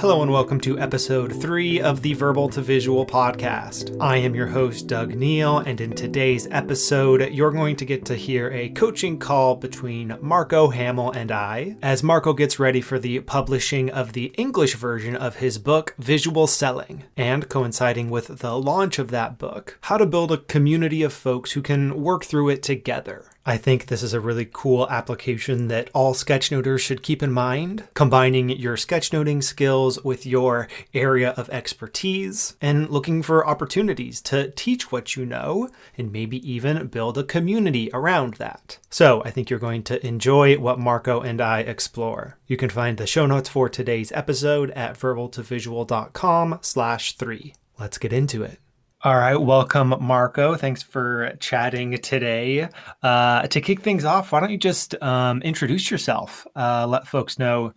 Hello and welcome to episode 3 of the Verbal to Visual podcast. I am your host, Doug Neal, and in today's episode, you're going to get to hear a coaching call between Marko Hamel and I, as Marko gets ready for the publishing of the English version of his book, Visual Selling, and coinciding with the launch of that book, how to build a community of folks who can work through it together. I think this is a really cool application that all sketchnoters should keep in mind, combining your sketchnoting skills with your area of expertise and looking for opportunities to teach what you know and maybe even build a community around that. So I think you're going to enjoy what Marko and I explore. You can find the show notes for today's episode at verbaltovisual.com/3. Let's get into it. All right, welcome, Marko. Thanks for chatting today. To kick things off, why don't you just introduce yourself? Let folks know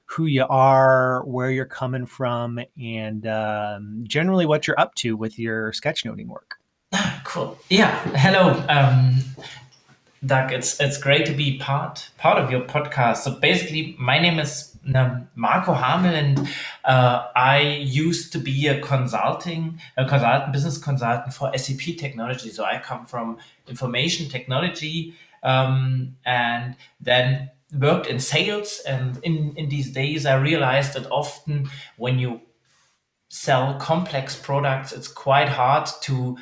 who you are, where you're coming from, and generally what you're up to with your sketchnoting work. Cool. Yeah. Hello, Doug. It's great to be part of your podcast. So basically, my name is Marko Hamel, and I used to be a business consultant for SAP technology. So I come from information technology, and then worked in sales. And in these days, I realized that often when you sell complex products, it's quite hard to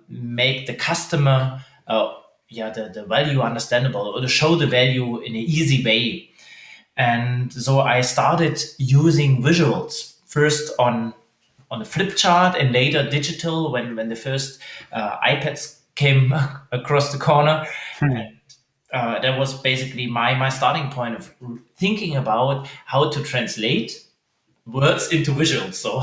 make the customer the value understandable, or to show the value in an easy way. And so I started using visuals first on a flip chart and later digital when the first iPads came across the corner. And that was basically my starting point of thinking about how to translate words into visuals. So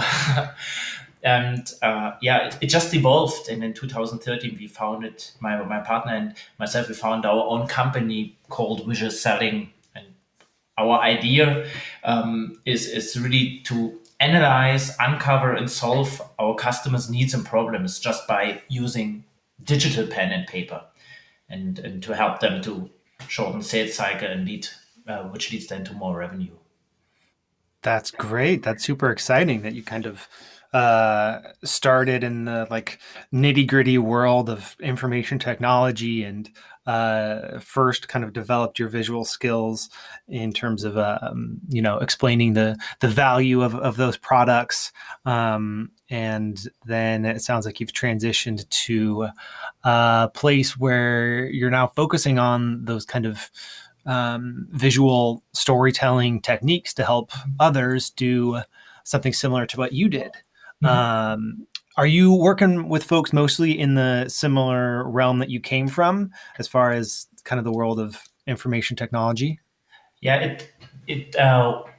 it just evolved. And in 2013 we founded, my partner and myself, we found our own company called Visual Selling. And our idea is really to analyze, uncover, and solve our customers' needs and problems just by using digital pen and paper, and to help them to shorten sales cycle and which leads then to more revenue. That's great. That's super exciting that you kind of started in the nitty gritty world of information technology and first kind of developed your visual skills in terms of explaining the value of those products, and then it sounds like you've transitioned to a place where you're now focusing on those kind of visual storytelling techniques to help others do something similar to what you did. Mm-hmm. Are you working with folks mostly in the similar realm that you came from, as far as kind of the world of information technology? Yeah, it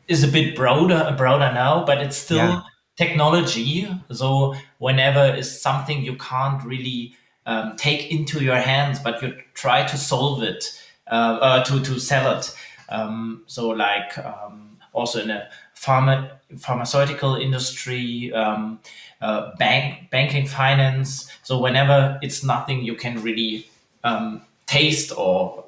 is a bit broader now, but it's still technology. So whenever is something you can't really take into your hands, but you try to solve it, to sell it. Also in a pharmaceutical industry, banking, finance. So whenever it's nothing you can really taste or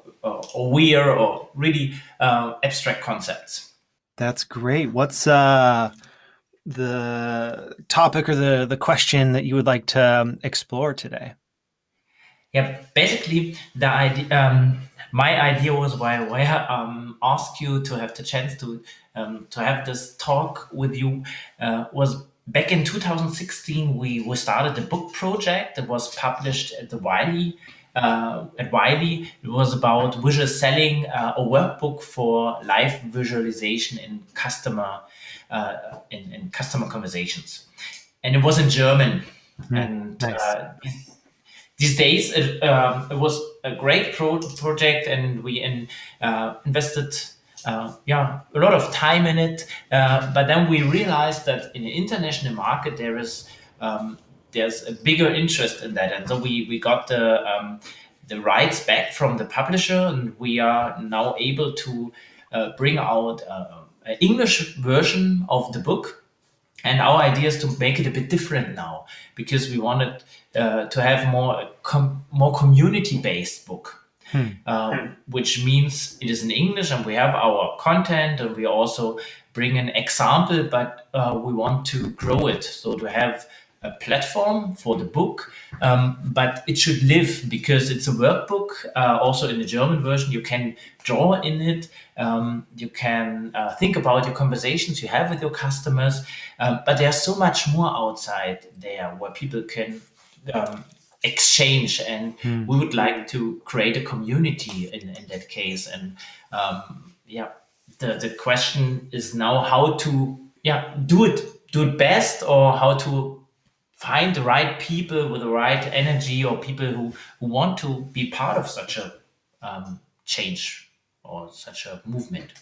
wear, or really abstract concepts. That's great. What's the topic or the question that you would like to explore today? Yeah, basically the idea. My idea was why I asked you to have the chance to have this talk with you was back in 2016. We started a book project that was published at the Wiley. At Wiley, it was about visual selling, a workbook for live visualization in customer conversations, and it was in German. And nice. These days, it was a great project, and we invested a lot of time in it. But then we realized that in the international market, there's a bigger interest in that, and so we got the rights back from the publisher, and we are now able to bring out an English version of the book. And our idea is to make it a bit different now, because we wanted to have more community-based book, which means it is in English, and we have our content, and we also bring an example, but we want to grow it. So to have a platform for the book, but it should live because it's a workbook. Also in the German version, you can draw in it. You can think about your conversations you have with your customers. But there's so much more outside there where people can exchange, and we would like to create a community in that case. And yeah, the question is now how to do it best, or how to find the right people with the right energy, or people who want to be part of such a change or such a movement.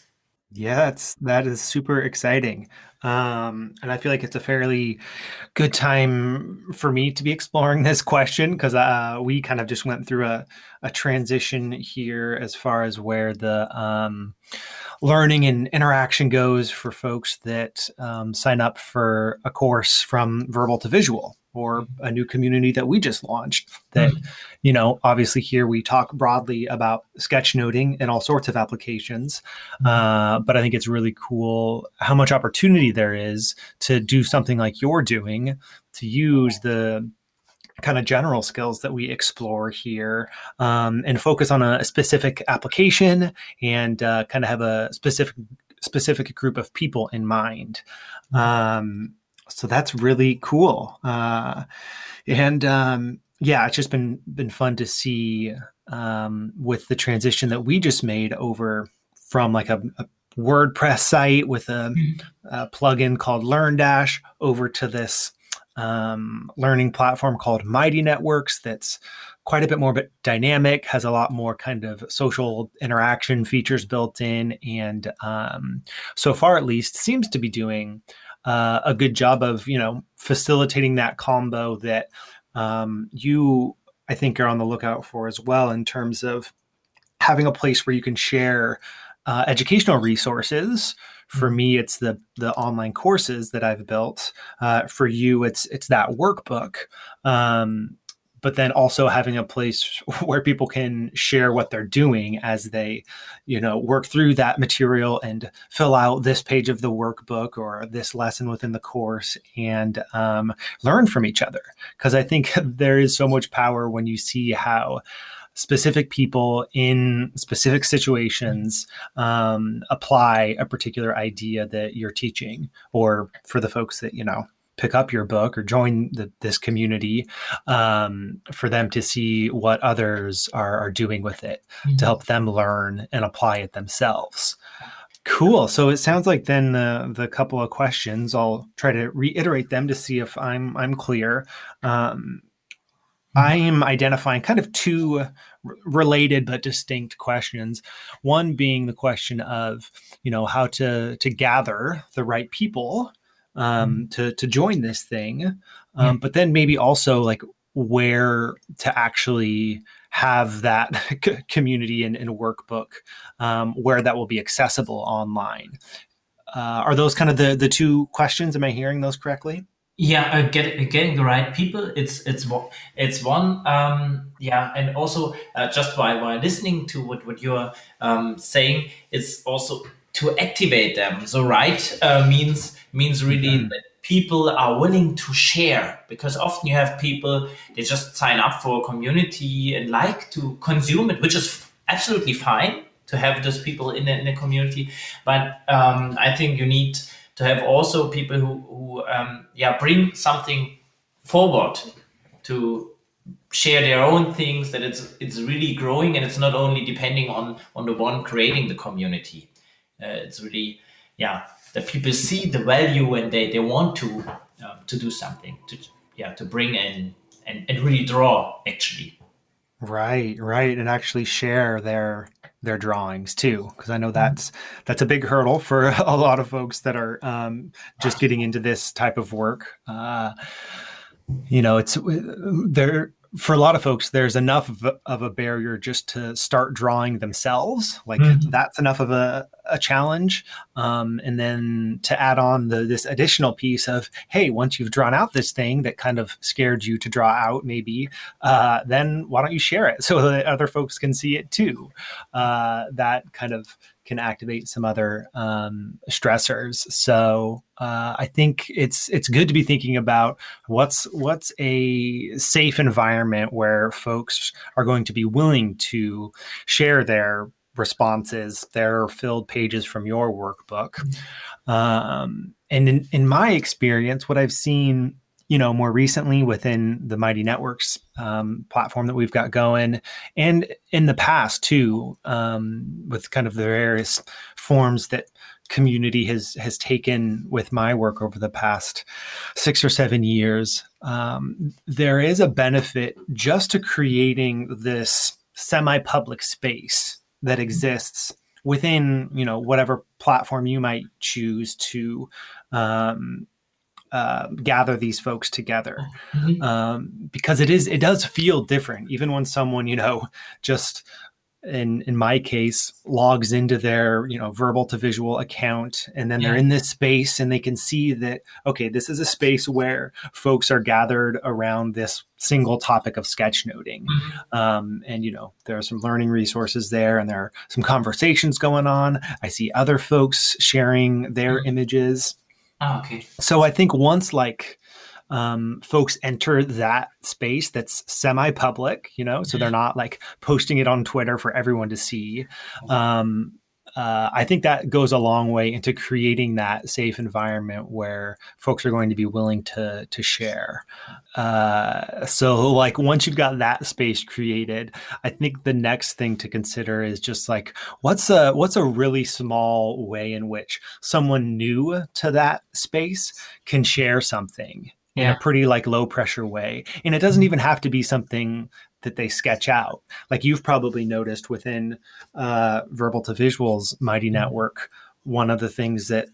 Yeah, that is super exciting. And I feel like it's a fairly good time for me to be exploring this question because we kind of just went through a transition here as far as where the learning and interaction goes for folks that sign up for a course from Verbal to Visual, or a new community that we just launched that, obviously here we talk broadly about sketchnoting and all sorts of applications. But I think it's really cool how much opportunity there is to do something like you're doing, to use the kind of general skills that we explore here, and focus on a specific application, and kind of have a specific group of people in mind. So that's really cool. And yeah, it's just been fun to see, with the transition that we just made over from like a WordPress site with a plugin called LearnDash over to this learning platform called Mighty Networks that's quite a bit more dynamic, has a lot more kind of social interaction features built in, and so far at least seems to be doing a good job of facilitating that combo that you, I think, are on the lookout for as well, in terms of having a place where you can share educational resources. For me, it's the online courses that I've built. For you, it's that workbook. But then also having a place where people can share what they're doing as they, work through that material and fill out this page of the workbook or this lesson within the course, and learn from each other. Because I think there is so much power when you see how specific people in specific situations apply a particular idea that you're teaching, or for the folks that pick up your book or join this community, for them to see what others are doing with it, to help them learn and apply it themselves. Cool. So it sounds like then the couple of questions, I'll try to reiterate them to see if I'm clear. I'm identifying kind of two related but distinct questions. One being the question of, how to gather the right people to join this thing, but then maybe also like where to actually have that community and workbook, where that will be accessible online. Are those kind of the two questions? Am I hearing those correctly? Yeah, getting the right people. It's one. And also just while listening to what you're saying, it's also to activate them. So right means really that people are willing to share, because often you have people, they just sign up for a community and like to consume it, which is absolutely fine to have those people in a community. But I think you need to have also people who bring something forward, to share their own things, that it's really growing, and it's not only depending on the one creating the community. It's really that people see the value, and they want to do something, to bring in and really draw actually. Right, and actually share their drawings too, because I know that's a big hurdle for a lot of folks that are just getting into this type of work. It's there for a lot of folks. There's enough of a barrier just to start drawing themselves. Like that's enough of a challenge, and then to add on this additional piece of, hey, once you've drawn out this thing that kind of scared you to draw out, maybe then why don't you share it so that other folks can see it too? That kind of can activate some other stressors. So I think it's good to be thinking about what's a safe environment where folks are going to be willing to share their responses, their filled pages from your workbook. And in my experience, what I've seen, more recently within the Mighty Networks platform that we've got going, and in the past too, with kind of the various forms that community has taken with my work over the past 6 or 7 years, there is a benefit just to creating this semi-public space that exists within whatever platform you might choose to gather these folks together, because it does feel different even when someone just in my case logs into their verbal to visual account, and then they're Yeah. in this space and they can see that, okay, this is a space where folks are gathered around this single topic of sketchnoting. And there are some learning resources there, and there are some conversations going on. I see other folks sharing their images. Okay. So I think once folks enter that space that's semi-public, so they're not like posting it on Twitter for everyone to see. I think that goes a long way into creating that safe environment where folks are going to be willing to share. So like once you've got that space created, I think the next thing to consider is just like what's a really small way in which someone new to that space can share something in a Yeah. pretty like low pressure way. And it doesn't even have to be something that they sketch out. Like you've probably noticed within Verbal to Visual's Mighty Network, one of the things that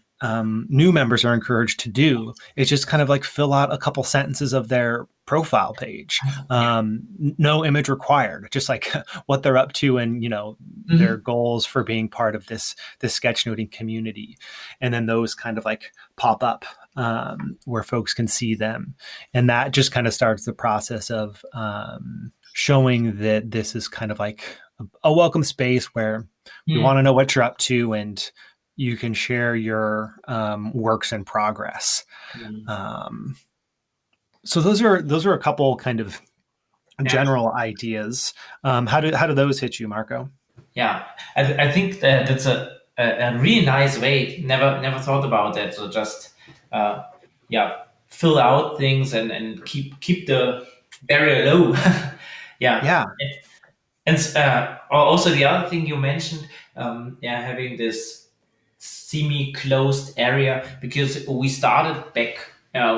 new members are encouraged to do is just kind of like fill out a couple sentences of their profile page. No image required, just like what they're up to and their goals for being part of this sketchnoting community. And then those kind of like pop up where folks can see them. And that just kind of starts the process of showing that this is kind of like a welcome space where we want to know what you're up to, and you can share your works in progress. So those are a couple kind of Yeah. general ideas. How do those hit you, Marco? Yeah, I think that that's a really nice way. Never thought about that. So just yeah, fill out things and keep the barrier low. Yeah, Yeah. and also the other thing you mentioned, yeah, having this semi-closed area, because we started back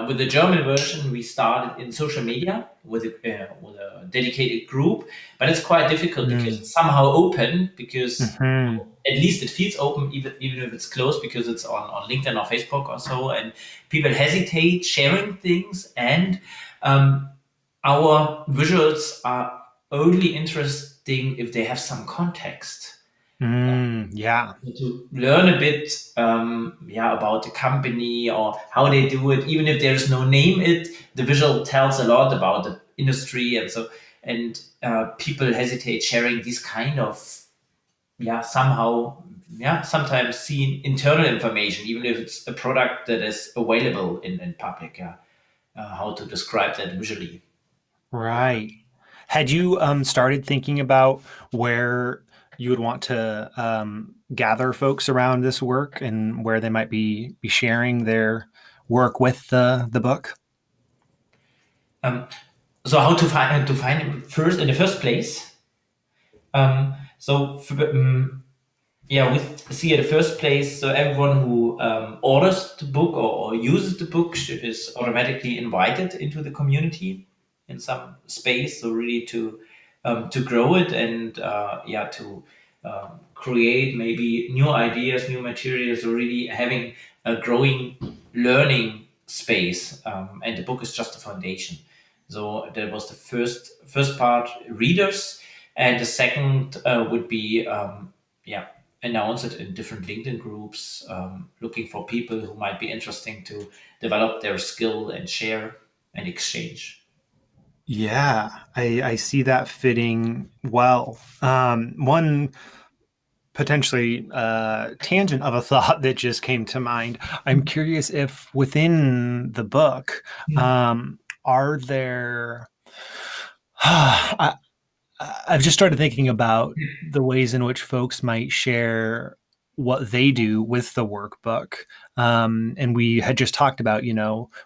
with the German version. We started in social media with a dedicated group, but it's quite difficult because it's somehow open. Because Mm-hmm. at least it feels open, even if it's closed, because it's on LinkedIn or Facebook or so, and people hesitate sharing things, and our visuals are only interesting if they have some context Yeah. to learn a bit yeah, about the company or how they do it. Even if there's no name, the visual tells a lot about the industry, and so, and people hesitate sharing this kind of, yeah, somehow, yeah, sometimes seen internal information, even if it's a product that is available in public. Yeah, how to describe that visually. Right. Had you started thinking about where you would want to gather folks around this work and where they might be sharing their work with the book? um, so how to find it first in the first place. So yeah, we see at the first place, so everyone who orders the book or uses the book is automatically invited into the community in some space. So really to grow it and yeah, to create maybe new ideas, new materials, or really having a growing learning space. And the book is just a foundation. So that was the first part, readers, and the second would be yeah, announce it in different LinkedIn groups, looking for people who might be interesting to develop their skill and share and exchange. Yeah, I see that fitting well. One potentially tangent of a thought that just came to mind. I'm curious if within the book, are there I, I've just started thinking about the ways in which folks might share what they do with the workbook. And we had just talked about,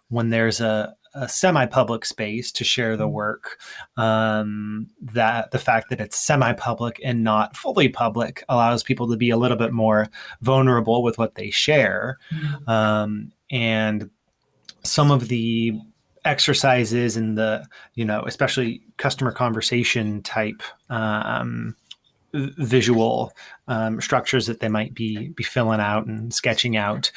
when there's a semi-public space to share the work, that the fact that it's semi-public and not fully public allows people to be a little bit more vulnerable with what they share. And some of the exercises and the, especially customer conversation type visual structures that they might be filling out and sketching out.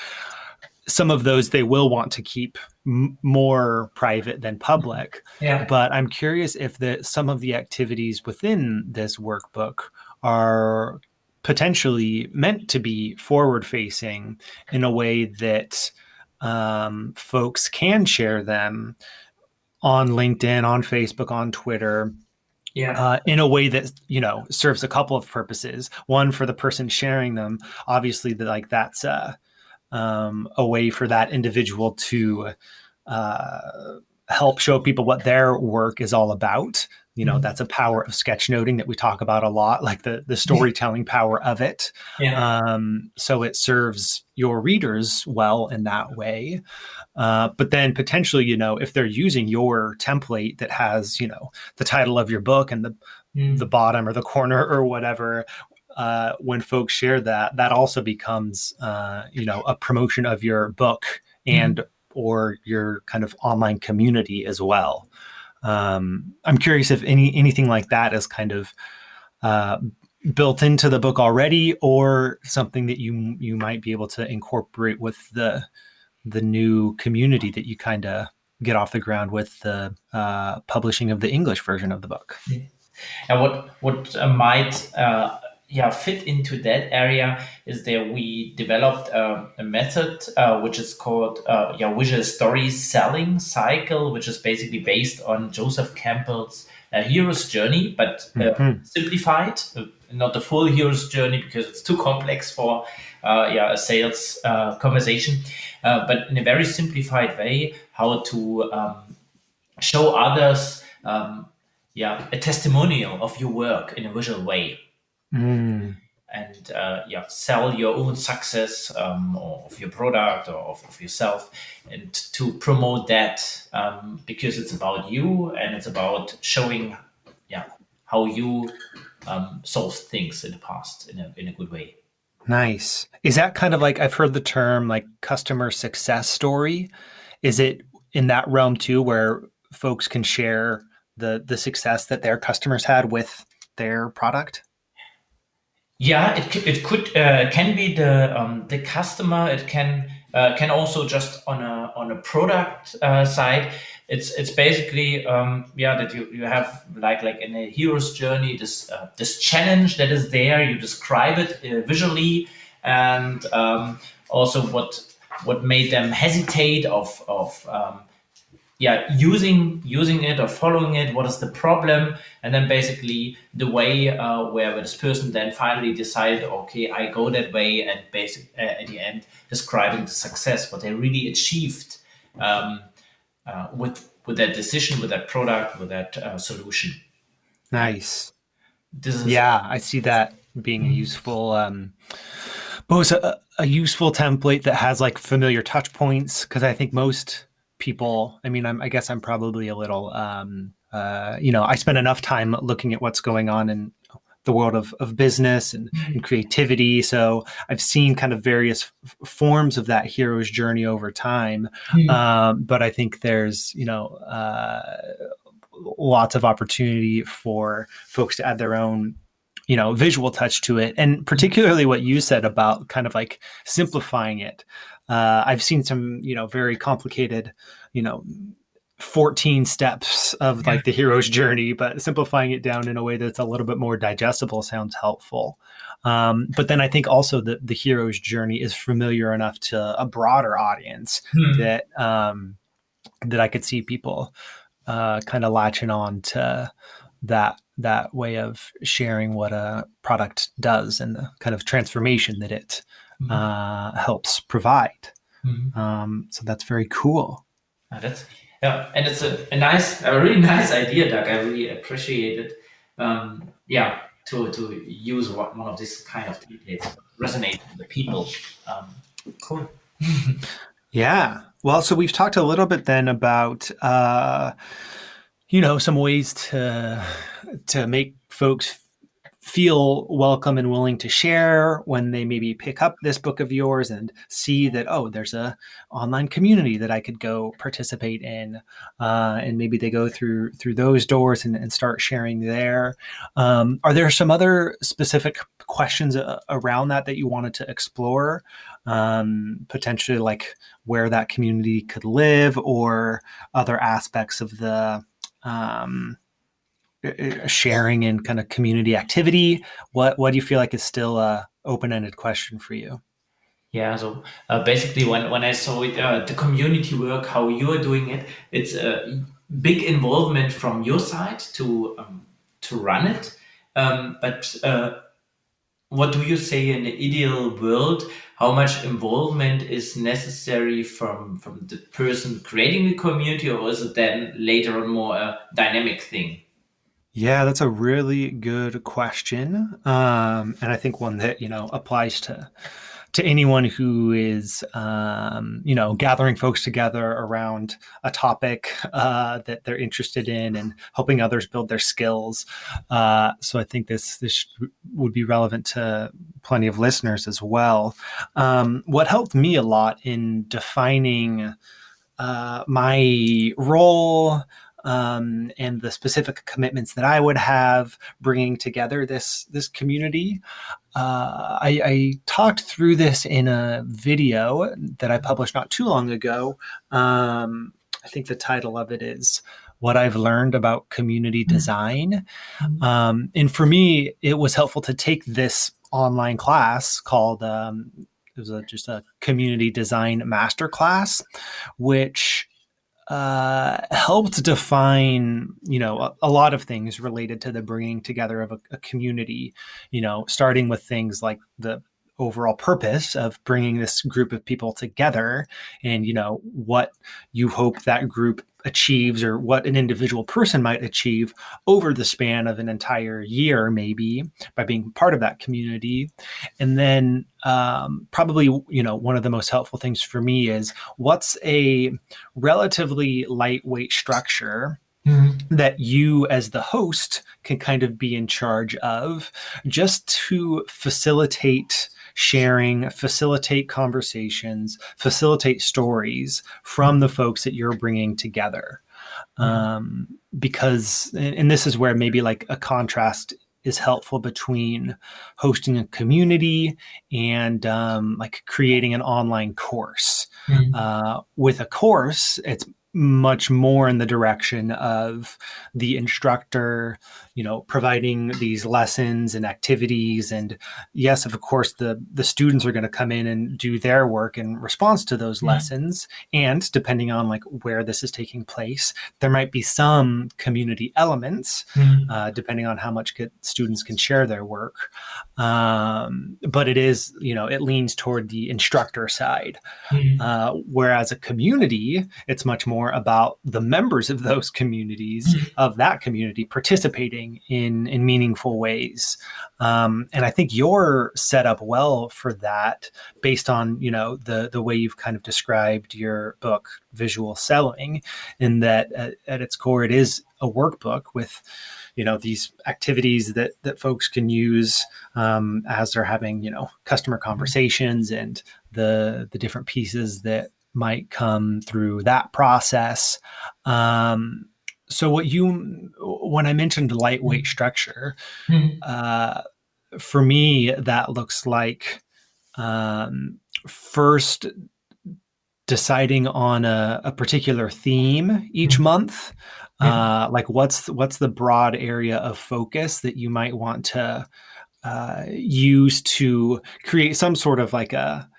Some of those they will want to keep more private than public. Yeah. But I'm curious if some of the activities within this workbook are potentially meant to be forward facing in a way that folks can share them on LinkedIn, on Facebook, on Twitter, in a way that serves a couple of purposes. One, for the person sharing them, obviously, that's a way for that individual to help show people what their work is all about. That's a power of sketchnoting that we talk about a lot, like the storytelling power of it. So it serves your readers well in that way. But then potentially, if they're using your template that has, the title of your book and the bottom or the corner or whatever, when folks share that also becomes, a promotion of your book and or your kind of online community as well. I'm curious if anything like that is kind of built into the book already, or something that you might be able to incorporate with the new community that you kind of get off the ground with the publishing of the English version of the book. And what might fit into that area is that we developed a method which is called visual story selling cycle, which is basically based on Joseph Campbell's hero's journey, but simplified. Not the full hero's journey because it's too complex for a sales conversation, but in a very simplified way, how to show others a testimonial of your work in a visual way. And sell your own success or of your product or of yourself, and to promote that because it's about you and it's about showing how you solved things in the past in a good way. Nice. Is that kind of like, I've heard the term like customer success story? Is it in that realm too, where folks can share the success that their customers had with their product? Yeah, it could can be the customer. It can also just on a product side. It's basically that you have like in a hero's journey this challenge that is there. You describe it visually, and also what made them hesitate of using it or following it. What is the problem? And then basically the way where this person then finally decided, okay, I go that way, and basically at the end describing the success, what they really achieved with that decision, with that product, with that solution. Nice. This is I see that being a useful both a useful template that has like familiar touch points, because I think most people, I guess I'm probably a little I spend enough time looking at what's going on in the world of business and creativity, so I've seen kind of various forms of that hero's journey over time. But I think there's lots of opportunity for folks to add their own visual touch to it, and particularly what you said about kind of like simplifying it. I've seen some very complicated 14 steps of like the hero's journey, but simplifying it down in a way that's a little bit more digestible sounds helpful. But then I think also that the hero's journey is familiar enough to a broader audience that I could see people kind of latching on to that that way of sharing what a product does and the kind of transformation that it helps provide. So that's very cool. That's and it's a really nice idea, Doug. I really appreciate it. To use one of these kind of templates resonate with the people. Cool. Yeah. Well, so we've talked a little bit then about some ways to make folks feel welcome and willing to share when they maybe pick up this book of yours and see that, oh, there's a online community that I could go participate in, and maybe they go through those doors and start sharing there. Are there some other specific questions around that you wanted to explore, potentially like where that community could live or other aspects of the sharing and kind of community activity? What do you feel like is still a open-ended question for you? Yeah, so basically, when I saw it, the community work, how you are doing it, it's a big involvement from your side to run it. But what do you say in the ideal world? How much involvement is necessary from the person creating the community, or is it then later on more a dynamic thing? Yeah, that's a really good question, and I think one that applies to anyone who is gathering folks together around a topic that they're interested in and helping others build their skills. So I think this would be relevant to plenty of listeners as well. What helped me a lot in defining my role and the specific commitments that I would have bringing together this community. I talked through this in a video that I published not too long ago. I think the title of it is "What I've Learned About Community Design." And for me, it was helpful to take this online class called it was just a community design masterclass, which helped define, a lot of things related to the bringing together of a community, starting with things like the overall purpose of bringing this group of people together and, what you hope that group achieves or what an individual person might achieve over the span of an entire year, maybe by being part of that community. And then probably, one of the most helpful things for me is what's a relatively lightweight structure that you as the host can kind of be in charge of, just to facilitate sharing, facilitate conversations, facilitate stories from the folks that you're bringing together. Because, and this is where maybe like a contrast is helpful between hosting a community and like creating an online course. With a course, it's much more in the direction of the instructor, providing these lessons and activities. And yes, of course, the students are going to come in and do their work in response to those lessons. And depending on like where this is taking place, there might be some community elements, depending on how much students can share their work. But it is, it leans toward the instructor side. Whereas a community, it's much more about the members of those communities, of that community, participating in meaningful ways. And I think you're set up well for that based on, the way you've kind of described your book, Visual Selling, in that at its core, it is a workbook with, these activities that folks can use as they're having, customer conversations and the different pieces that might come through that process. So when I mentioned lightweight structure, for me, that looks like first deciding on a particular theme each month. Like what's the broad area of focus that you might want to use to create some sort of like a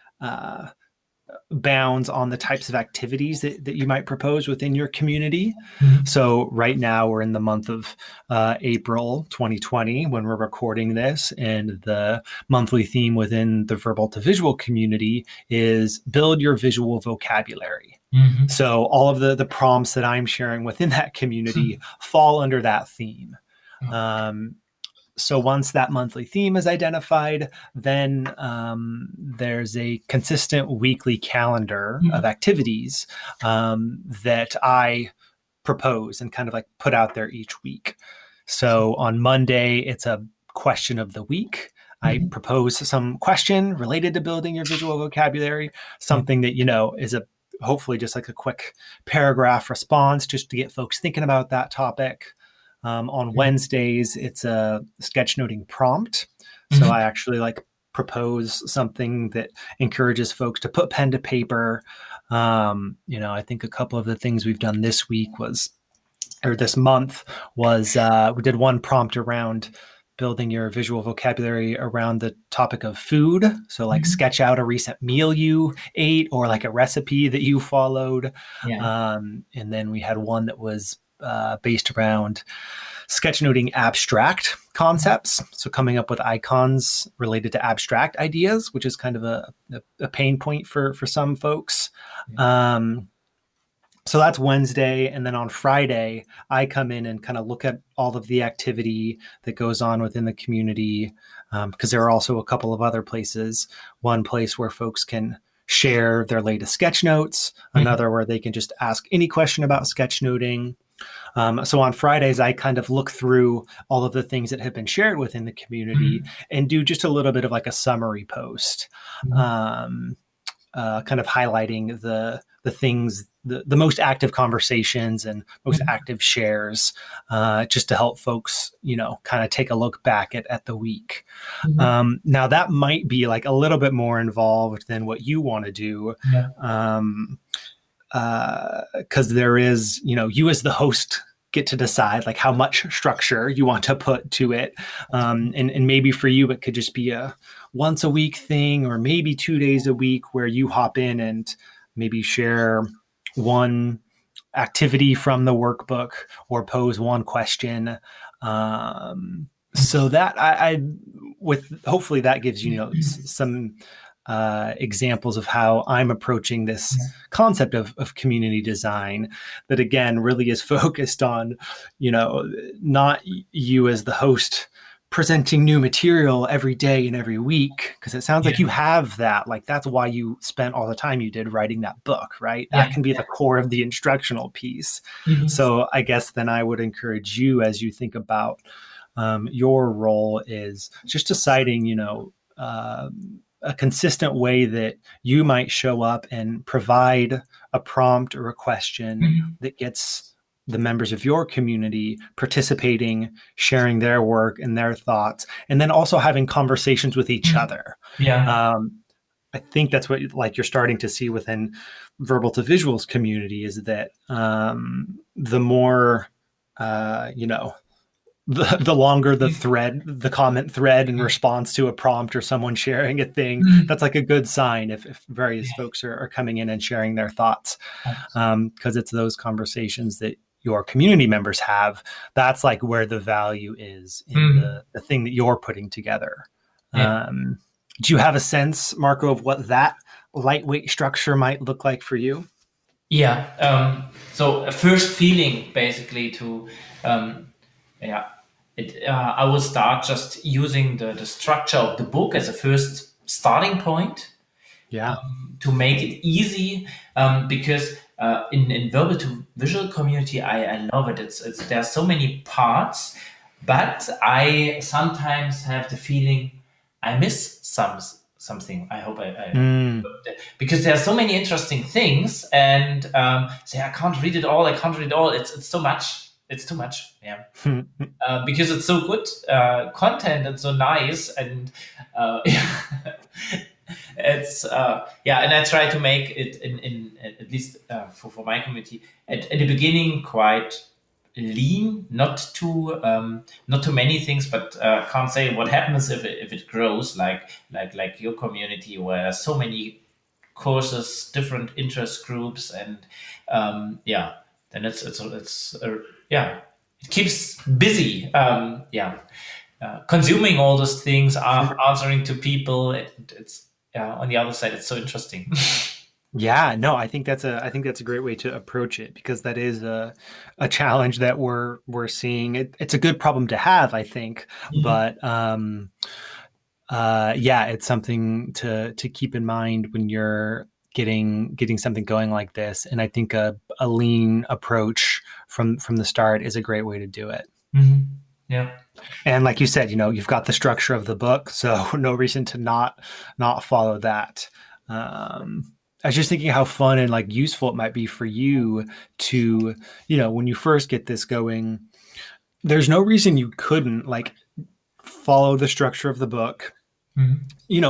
bounds on the types of activities that you might propose within your community. Mhm. So right now we're in the month of April 2020 when we're recording this, and the monthly theme within the verbal to visual community is build your visual vocabulary. Mhm. So all of the prompts that I'm sharing within that community fall under that theme. So once that monthly theme is identified, then there's a consistent weekly calendar of activities that I propose and kind of like put out there each week. So on Monday, it's a question of the week. I Mhm. propose some question related to building your visual vocabulary, something that, is a hopefully just like a quick paragraph response just to get folks thinking about that topic. On Wednesdays, it's a sketchnoting prompt. So Mhm. I actually like propose something that encourages folks to put pen to paper. I think a couple of the things we've done this week or this month was we did one prompt around building your visual vocabulary around the topic of food. So like Mhm. sketch out a recent meal you ate or like a recipe that you followed. Yeah. And then we had one that was based around sketchnoting abstract concepts. So coming up with icons related to abstract ideas, which is kind of a pain point for some folks. So that's Wednesday. And then on Friday, I come in and kind of look at all of the activity that goes on within the community. Because there are also a couple of other places. One place where folks can share their latest sketch notes, another where they can just ask any question about sketchnoting. So on Fridays, I kind of look through all of the things that have been shared within the community and do just a little bit of like a summary post. Um, kind of highlighting the things, the most active conversations and most active shares, just to help folks, kind of take a look back at the week. Mhm. Now that might be like a little bit more involved than what you want to do. Yeah. Because there is, you as the host get to decide like how much structure you want to put to it. And maybe for you, it could just be a once a week thing, or maybe 2 days a week where you hop in and maybe share one activity from the workbook or pose one question. So that I with hopefully that gives some examples of how I'm approaching this Yeah. concept of community design that again really is focused on, not you as the host presenting new material every day and every week, because it sounds like you have that, like that's why you spent all the time you did writing that book, right? Yeah. That can be the core of the instructional piece. Mhm. So I guess then I would encourage you, as you think about your role, is just deciding, a consistent way that you might show up and provide a prompt or a question Mhm. that gets the members of your community participating, sharing their work and their thoughts, and then also having conversations with each other. Yeah. I think that's what like you're starting to see within verbal to visuals community, is that the more the longer the thread, the comment thread in response to a prompt or someone sharing a thing, Mhm. that's like a good sign if various folks are coming in and sharing their thoughts. Because it's those conversations that your community members have. That's like where the value is in Mhm. the thing that you're putting together. Yeah. Do you have a sense, Marco, of what that lightweight structure might look like for you? Yeah. So a first feeling basically to, yeah, I will start just using the structure of the book as a first starting point Yeah. to make it easy, because in verbal to visual community, I love it. It's there are so many parts, but I sometimes have the feeling I miss something. I hope I Mm. because there are so many interesting things, and say I can't read it all. I can't read it all. It's so much. It's too much. Yeah. Because it's so good content and so nice, and it's yeah, and I try to make it in at least for my community at the beginning quite lean, not too many things, but can't say what happens if it grows like your community where so many courses, different interest groups, and then yeah, it keeps busy. Consuming all those things, answering to people. It's on the other side, it's so interesting. Yeah, no, I think that's a great way to approach it because that is a challenge that we're seeing. It's a good problem to have, I think, but yeah, it's something to keep in mind when you're getting something going like this. And I think a lean approach from the start is a great way to do it. Yeah. And like you said, you've got the structure of the book, so no reason to not follow that. I was just thinking how fun and like useful it might be for you to, when you first get this going, there's no reason you couldn't like follow the structure of the book,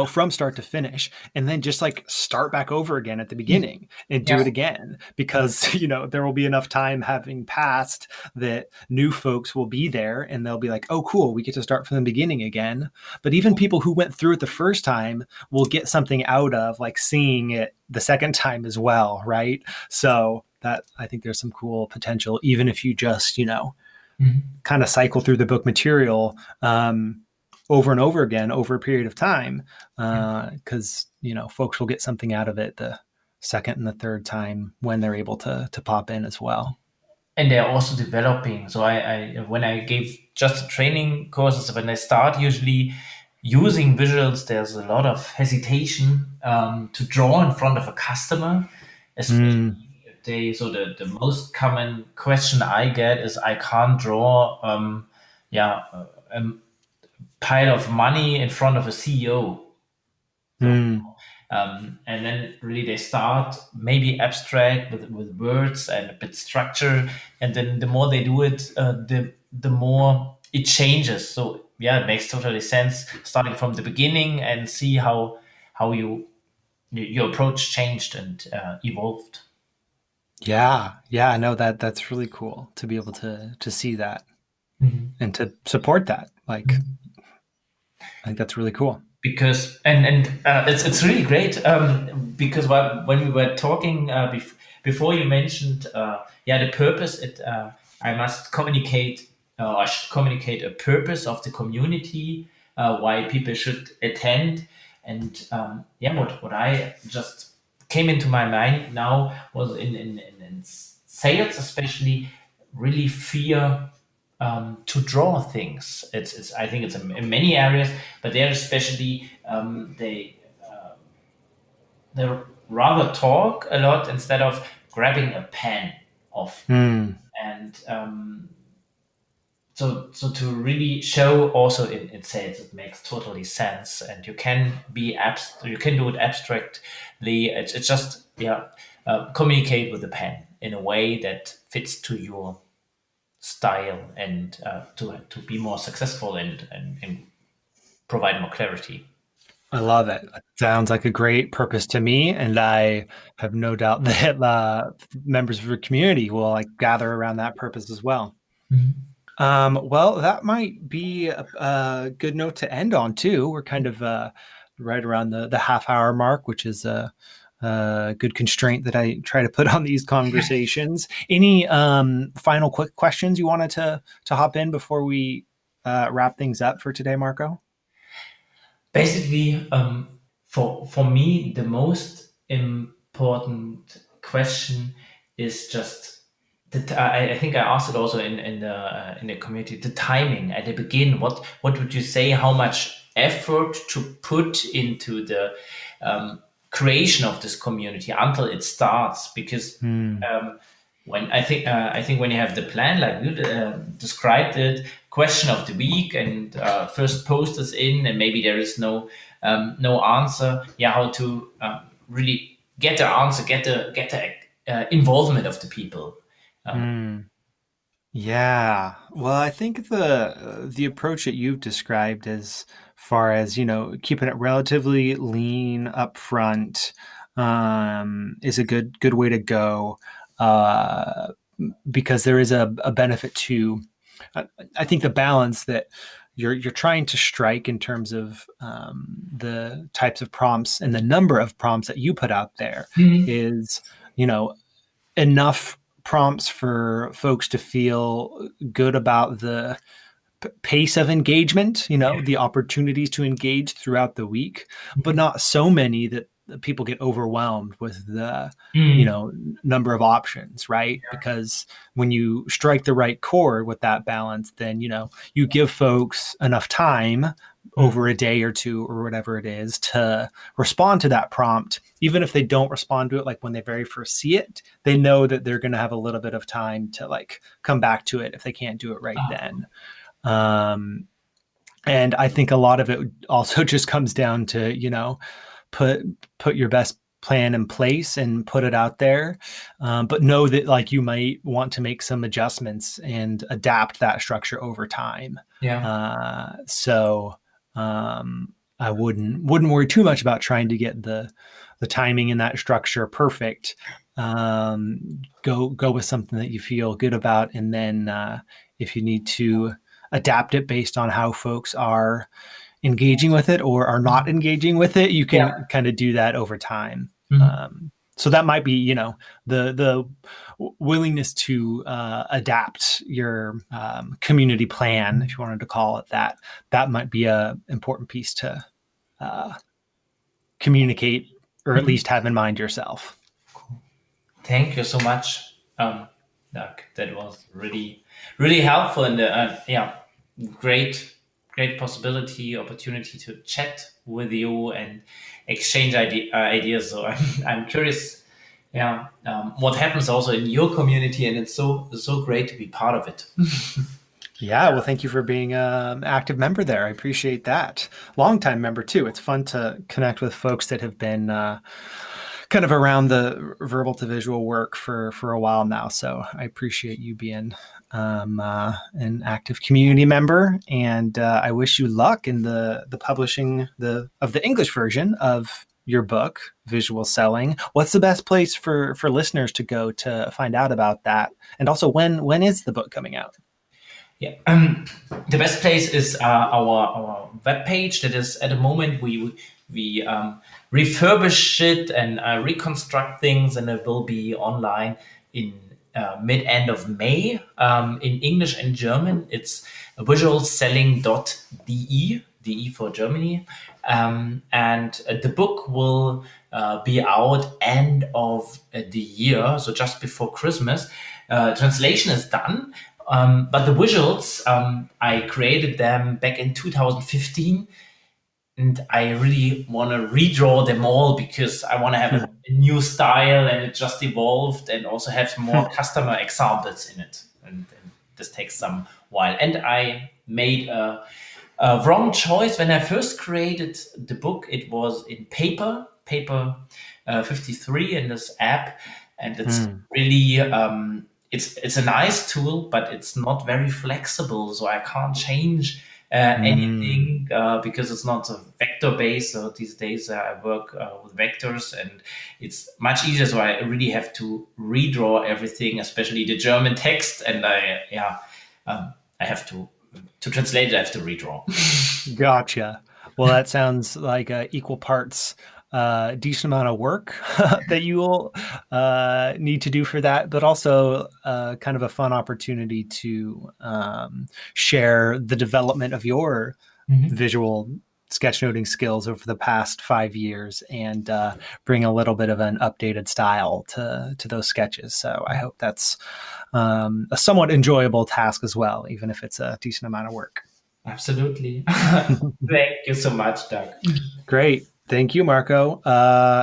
from start to finish, and then just like start back over again at the beginning and do Yeah. it again because, there will be enough time having passed that new folks will be there and they'll be like, oh, cool, we get to start from the beginning again. But even people who went through it the first time will get something out of like seeing it the second time as well. Right. So that I think there's some cool potential, even if you just, kind of cycle through the book material, over and over again over a period of time, because folks will get something out of it the second and the third time when they're able to pop in as well. And they're also developing. So I when I gave just training courses, when I start usually using visuals, there's a lot of hesitation to draw in front of a customer, especially if they. So the most common question I get is I can't draw a pile of money in front of a CEO. So and then really they start maybe abstract with words and a bit structure, and then the more they do it, the more it changes. So yeah, it makes totally sense starting from the beginning and see how your approach changed and evolved. Yeah, I know that's really cool to be able to see that and to support that. Like, I think that's really cool. Because it's really great because when we were talking before, you mentioned the purpose. I must communicate, I should communicate a purpose of the community, why people should attend. And what I just came into my mind now was in sales especially, really fear to draw things. It's I think it's in many areas, but there especially they rather talk a lot instead of grabbing a pen off. And so to really show also in sales, it makes totally sense, and you can you can do it abstractly. It's just communicate with the pen in a way that fits to your style and to be more successful and provide more clarity. I love it. It sounds like a great purpose to me, and I have no doubt that members of your community will like gather around that purpose as well. Well, that might be a good note to end on too. We're kind of right around the half hour mark, which is a good constraint that I try to put on these conversations. Any final quick questions you wanted to hop in before we wrap things up for today, Marko? Basically, for me, the most important question is just I think I asked it also in the community, the timing at the begin. What would you say? How much effort to put into the creation of this community until it starts? Because when I think when you have the plan like you described it, question of the week, and first post is in, and maybe there is no answer. Yeah, how to really get the answer, get the involvement of the people. Yeah. Well, I think the approach that you've described as far as, keeping it relatively lean up front, is a good way to go. Because there is a benefit to, I think the balance that you're trying to strike in terms of the types of prompts and the number of prompts that you put out there Mhm. is, enough prompts for folks to feel good about the pace of engagement, the opportunities to engage throughout the week, but Mhm. not so many that people get overwhelmed with the, Mhm. number of options, right? Because when you strike the right chord with that balance, then, you give folks enough time Mhm. over a day or two or whatever it is to respond to that prompt. Even if they don't respond to it, like when they very first see it, they know that they're going to have a little bit of time to like come back to it if they can't do it right Ah, then. Um, and I think a lot of it also just comes down to, put put your best plan in place and put it out there, but know that like you might want to make some adjustments and adapt that structure over time. yeah. So I wouldn't worry too much about trying to get the timing in that structure perfect. Go with something that you feel good about, and then if you need to adapt it based on how folks are engaging with it or are not engaging with it, you Yeah. can kind of do that over time. Mhm. So that might be, the willingness to adapt your community plan, if you wanted to call it that. That might be a important piece to uh, communicate, or at Mhm. least have in mind yourself. Thank you so much, Doug. That was really, really helpful, and yeah, great, great opportunity to chat with you and exchange ideas. So I'm curious, yeah, what happens also in your community, and it's so great to be part of it. Yeah, well, thank you for being an active member there. I appreciate that. Longtime member too. It's fun to connect with folks that have been kind of around the verbal to visual work for a while now. So I appreciate you being an active community member, and I wish you luck in the publishing of the English version of your book, Visual Selling. What's the best place for listeners to go to find out about that? And also, when is the book coming out? Yeah, the best place is our web page. That is at the moment we refurbish it and reconstruct things, and it will be online in mid end of May in English and German. It's visualselling.de, de for Germany, and the book will be out end of the year, so just before Christmas. Translation is done, but the visuals, I created them back in 2015, and I really want to redraw them all because I want to have a new style, and it just evolved, and also have more customer examples in it. And this takes some while. And I made a wrong choice when I first created the book. It was in paper 53 in this app, and it's really it's a nice tool, but it's not very flexible, so I can't change anything because it's not a vector based. So these days I work with vectors, and it's much easier. So I really have to redraw everything, especially the German text, and I have to translate it. I have to redraw. Gotcha. Well, that sounds like equal parts decent amount of work that you will need to do for that, but also kind of a fun opportunity to share the development of your Mhm. visual sketchnoting skills over the past 5 years, and bring a little bit of an updated style to those sketches. So I hope that's a somewhat enjoyable task as well, even if it's a decent amount of work. Absolutely. Thank you so much, Doug. Great. Thank you, Marco.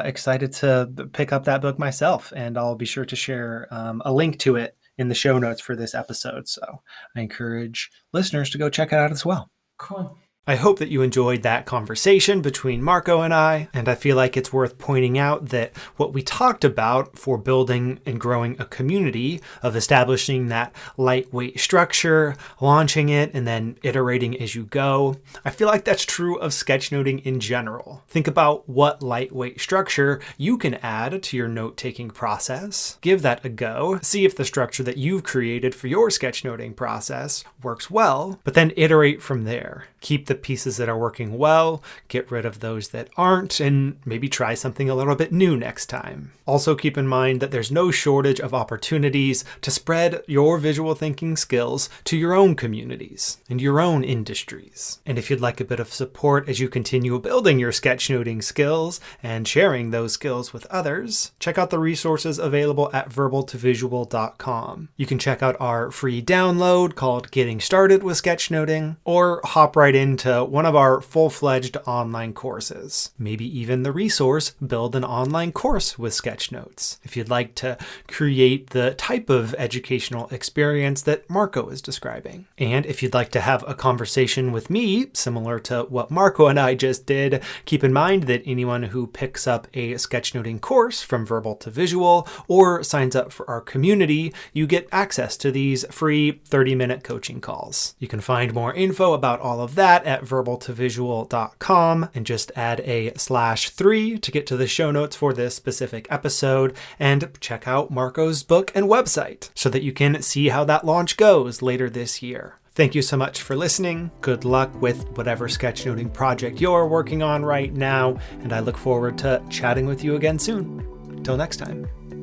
Excited to pick up that book myself, and I'll be sure to share a link to it in the show notes for this episode. So I encourage listeners to go check it out as well. Cool. I hope that you enjoyed that conversation between Marko and I feel like it's worth pointing out that what we talked about for building and growing a community of establishing that lightweight structure, launching it, and then iterating as you go, I feel like that's true of sketchnoting in general. Think about what lightweight structure you can add to your note-taking process. Give that a go. See if the structure that you've created for your sketchnoting process works well, but then iterate from there. Keep the pieces that are working well, get rid of those that aren't, and maybe try something a little bit new next time. Also keep in mind that there's no shortage of opportunities to spread your visual thinking skills to your own communities and your own industries. And if you'd like a bit of support as you continue building your sketchnoting skills and sharing those skills with others, check out the resources available at verbaltovisual.com. You can check out our free download called Getting Started with Sketchnoting, or hop right into one of our full-fledged online courses. Maybe even the resource, Build an Online Course with Sketchnotes, if you'd like to create the type of educational experience that Marko is describing. And if you'd like to have a conversation with me, similar to what Marko and I just did, keep in mind that anyone who picks up a sketchnoting course from Verbal to Visual or signs up for our community, you get access to these free 30-minute coaching calls. You can find more info about all of that at verbaltovisual.com and just add a /3 to get to the show notes for this specific episode, and check out Marko's book and website so that you can see how that launch goes later this year. Thank you so much for listening. Good luck with whatever sketchnoting project you're working on right now, and I look forward to chatting with you again soon. Till next time.